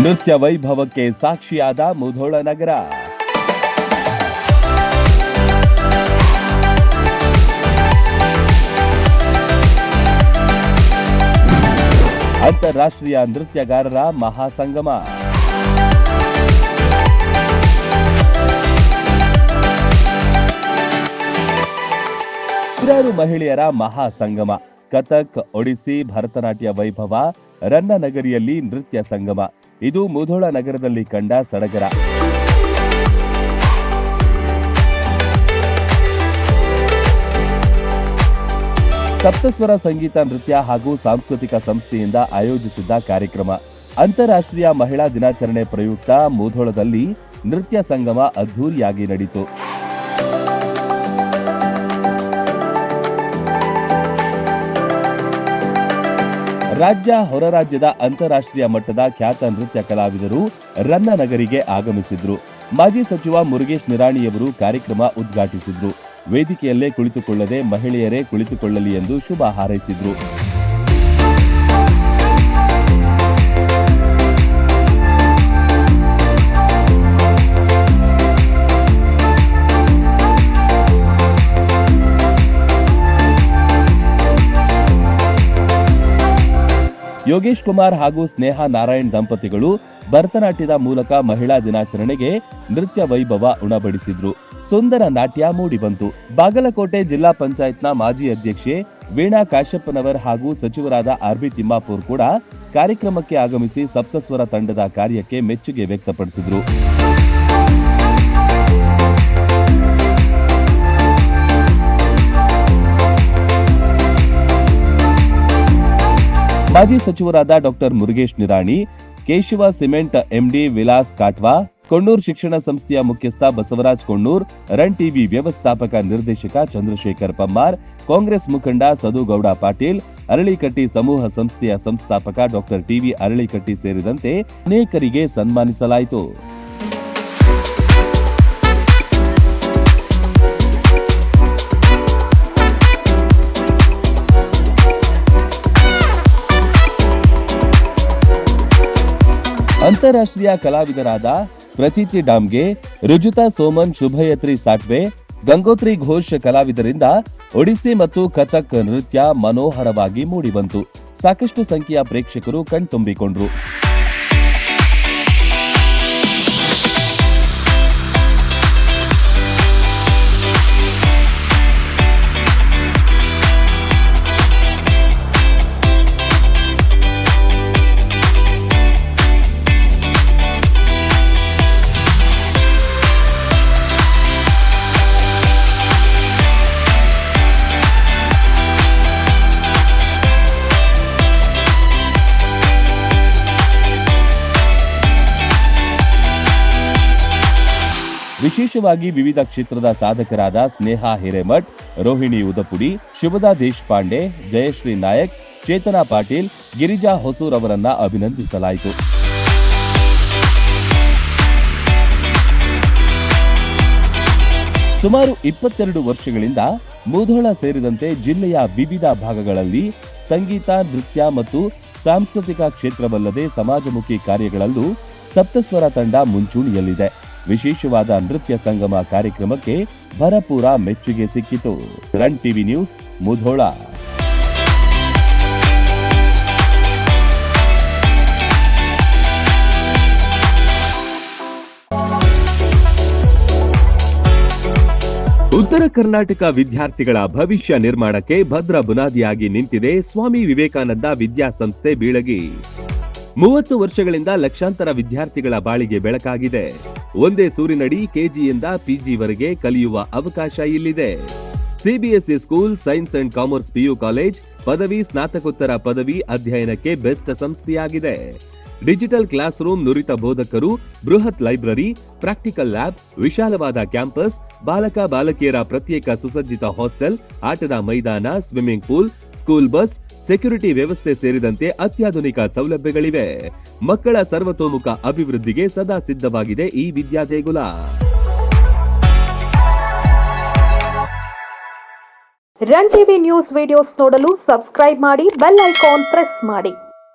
ನೃತ್ಯ ವೈಭವಕ್ಕೆ ಸಾಕ್ಷಿಯಾದ ಮುಧೋಳ ನಗರ. ಅಂತಾರಾಷ್ಟ್ರೀಯ ನೃತ್ಯಗಾರರ ಮಹಾಸಂಗಮ. ನೂರಾರು ಮಹಿಳೆಯರ ಮಹಾಸಂಗಮ. ಕಥಕ್, ಒಡಿಸ್ಸಿ, ಭರತನಾಟ್ಯ ವೈಭವ ರನ್ನನಗರಿಯಲ್ಲಿ ನೃತ್ಯ ಸಂಗಮ. ಇದು ಮುಧೋಳ ನಗರದಲ್ಲಿ ಕಂಡ ಸಡಗರ. ಸಪ್ತಸ್ವರ ಸಂಗೀತ ನೃತ್ಯ ಹಾಗೂ ಸಾಂಸ್ಕೃತಿಕ ಸಂಸ್ಥೆಯಿಂದ ಆಯೋಜಿಸಿದ್ದ ಕಾರ್ಯಕ್ರಮ. ಅಂತಾರಾಷ್ಟ್ರೀಯ ಮಹಿಳಾ ದಿನಾಚರಣೆ ಪ್ರಯುಕ್ತ ಮುಧೋಳದಲ್ಲಿ ನೃತ್ಯ ಸಂಗಮ ಅದ್ಧೂರಿಯಾಗಿ ನಡೆಯಿತು. ರಾಜ್ಯ, ಹೊರ ರಾಜ್ಯದ ಅಂತಾರಾಷ್ಟ್ರೀಯ ಮಟ್ಟದ ಖ್ಯಾತ ನೃತ್ಯ ಕಲಾವಿದರು ರನ್ನನಗರಿಗೆ ಆಗಮಿಸಿದ್ರು. ಮಾಜಿ ಸಚಿವ ಮುರುಗೇಶ್ ನಿರಾಣಿಯವರು ಕಾರ್ಯಕ್ರಮ ಉದ್ಘಾಟಿಸಿದ್ರು. ವೇದಿಕೆಯಲ್ಲೇ ಕುಳಿತುಕೊಳ್ಳದೆ ಮಹಿಳೆಯರೇ ಕುಳಿತುಕೊಳ್ಳಲಿ ಎಂದು ಶುಭ ಹಾರೈಸಿದ್ರು. ಯೋಗೇಶ್ ಕುಮಾರ್ ಹಾಗೂ ಸ್ನೇಹ ನಾರಾಯಣ್ ದಂಪತಿಗಳು ಭರತನಾಟ್ಯದ ಮೂಲಕ ಮಹಿಳಾ ದಿನಾಚರಣೆಗೆ ನೃತ್ಯ ವೈಭವ ಉಣಬಡಿಸಿದ್ರು. ಸುಂದರ ನಾಟ್ಯ ಮೂಡಿಬಂತು. ಬಾಗಲಕೋಟೆ ಜಿಲ್ಲಾ ಪಂಚಾಯತ್ನ ಮಾಜಿ ಅಧ್ಯಕ್ಷೆ ವೀಣಾ ಕಾಶ್ಯಪ್ಪನವರ್ ಹಾಗೂ ಸಚಿವರಾದ ಆರ್.ಬಿ. ತಿಮ್ಮಾಪುರ್ ಕೂಡ ಕಾರ್ಯಕ್ರಮಕ್ಕೆ ಆಗಮಿಸಿ ಸಪ್ತಸ್ವರ ತಂಡದ ಕಾರ್ಯಕ್ಕೆ ಮೆಚ್ಚುಗೆ ವ್ಯಕ್ತಪಡಿಸಿದ್ರು. ಮಾಜಿ ಸಚಿವರಾದ doctor Murugesh Nirani, Keshava cement MD Vilas Katwa, Konnur ಶಿಕ್ಷಣ ಸಂಸ್ಥೆಯ ಮುಖ್ಯಸ್ಥ ಬಸವರಾಜ್ ಕೊಣ್ಣೂರ್, ರನ್ ಟಿವಿ ವ್ಯವಸ್ಥಾಪಕ ನಿರ್ದೇಶಕ ಚಂದ್ರಶೇಖರ್ ಪಮ್ಮಾರ್, ಕಾಂಗ್ರೆಸ್ ಮುಖಂಡ ಸದುಗೌಡ ಪಾಟೀಲ್, ಅರಳಿಕಟ್ಟಿ ಸಮೂಹ ಸಂಸ್ಥೆಯ ಸಂಸ್ಥಾಪಕ ಡಾಕ್ಟರ್ ಟಿವಿ ಅರಳಿಕಟ್ಟಿ ಸೇರಿದಂತೆ ಅನೇಕರಿಗೆ ಸನ್ಮಾನಿಸಲಾಯಿತು. ಅಂತಾರಾಷ್ಟ್ರೀಯ ಕಲಾವಿದರಾದ ಪ್ರಚಿತಿ ಡಾಮ್ಗೆ, ರುಜುತಾ ಸೋಮನ್, ಶುಭಯತ್ರಿ ಸಾಟ್ವೆ, ಗಂಗೋತ್ರಿ ಘೋಷ್ ಕಲಾವಿದರಿಂದ ಒಡಿಸ್ಸಿ ಮತ್ತು ಕಥಕ್ ನೃತ್ಯ ಮನೋಹರವಾಗಿ ಮೂಡಿಬಂತು. ಸಾಕಷ್ಟು ಸಂಖ್ಯೆಯ ಪ್ರೇಕ್ಷಕರು ಕಣ್ತುಂಬಿಕೊಂಡ್ರು. ವಿಶೇಷವಾಗಿ ವಿವಿಧ ಕ್ಷೇತ್ರದ ಸಾಧಕರಾದ ಸ್ನೇಹ ಹಿರೇಮಠ್, ರೋಹಿಣಿ ಉದಪುಡಿ, ಶುಭದಾ ದೇಶಪಾಂಡೆ, ಜಯಶ್ರೀ ನಾಯಕ್, ಚೇತನಾ ಪಾಟೀಲ್, ಗಿರಿಜಾ ಹೊಸೂರ್ ಅವರನ್ನ ಅಭಿನಂದಿಸಲಾಯಿತು. ಸುಮಾರು 22 ವರ್ಷಗಳಿಂದ ಮುಧೋಳ ಸೇರಿದಂತೆ ಜಿಲ್ಲೆಯ ವಿವಿಧ ಭಾಗಗಳಲ್ಲಿ ಸಂಗೀತ, ನೃತ್ಯ ಮತ್ತು ಸಾಂಸ್ಕೃತಿಕ ಕ್ಷೇತ್ರವಲ್ಲದೆ ಸಮಾಜಮುಖಿ ಕಾರ್ಯಗಳಲ್ಲೂ ಸಪ್ತಸ್ವರ ತಂಡ ಮುಂಚೂಣಿಯಲ್ಲಿದೆ. ವಿಶೇಷವಾದ ನೃತ್ಯ ಸಂಗಮ ಕಾರ್ಯಕ್ರಮಕ್ಕೆ ಭರಪೂರ ಮೆಚ್ಚುಗೆ ಸಿಕ್ಕಿತು. Run TV news, Mudhol. ಉತ್ತರ ಕರ್ನಾಟಕ ವಿದ್ಯಾರ್ಥಿಗಳ ಭವಿಷ್ಯ ನಿರ್ಮಾಣಕ್ಕೆ ಭದ್ರ ಬುನಾದಿಯಾಗಿ ನಿಂತಿದೆ ಸ್ವಾಮಿ ವಿವೇಕಾನಂದ ವಿದ್ಯಾಸಂಸ್ಥೆ ಬೀಳಗಿ. 30 ವರ್ಷಗಳಿಂದ ಲಕ್ಷಾಂತರ ವಿದ್ಯಾರ್ಥಿಗಳ ಬಾಳಿಗೆ ಬೆಳಕಾಗಿದೆ. ಒಂದೇ ಸೂರಿನಡಿ ಕೆಜಿಯಿಂದ ಪಿಜಿವರೆಗೆ ಕಲಿಯುವ ಅವಕಾಶ ಇಲ್ಲಿದೆ. CBSE school, science and commerce PU college, ಪದವಿ, ಸ್ನಾತಕೋತ್ತರ ಪದವಿ ಅಧ್ಯಯನಕ್ಕೆ ಬೆಸ್ಟ್ ಸಂಸ್ಥೆಯಾಗಿದೆ. ಡಿಜಿಟಲ್ ಕ್ಲಾಸ್ ರೂಮ್, ನುರಿತ ಬೋಧಕರು, ಬೃಹತ್ ಲೈಬ್ರರಿ, ಪ್ರಾಕ್ಟಿಕಲ್ ಲ್ಯಾಬ್, ವಿಶಾಲವಾದ ಕ್ಯಾಂಪಸ್, ಬಾಲಕ ಬಾಲಕಿಯರ ಪ್ರತ್ಯೇಕ ಸುಸಜ್ಜಿತ ಹಾಸ್ಟೆಲ್, ಆಟದ ಮೈದಾನ, swimming pool, school bus, security ವ್ಯವಸ್ಥೆ ಸೇರಿದಂತೆ ಅತ್ಯಾಧುನಿಕ ಸೌಲಭ್ಯಗಳಿವೆ. ಮಕ್ಕಳ ಸರ್ವತೋಮುಖ ಅಭಿವೃದ್ಧಿಗೆ ಸದಾ ಸಿದ್ಧವಾಗಿದೆ ಈ ವಿದ್ಯಾದೇಗುಲ. ರನ್ ಟಿವಿ ನ್ಯೂಸ್ ವಿಡಿಯೋಸ್ ನೋಡಲು ಸಬ್ಸ್ಕ್ರೈಬ್ ಮಾಡಿ, ಬೆಲ್ ಐಕಾನ್ ಪ್ರೆಸ್ ಮಾಡಿ.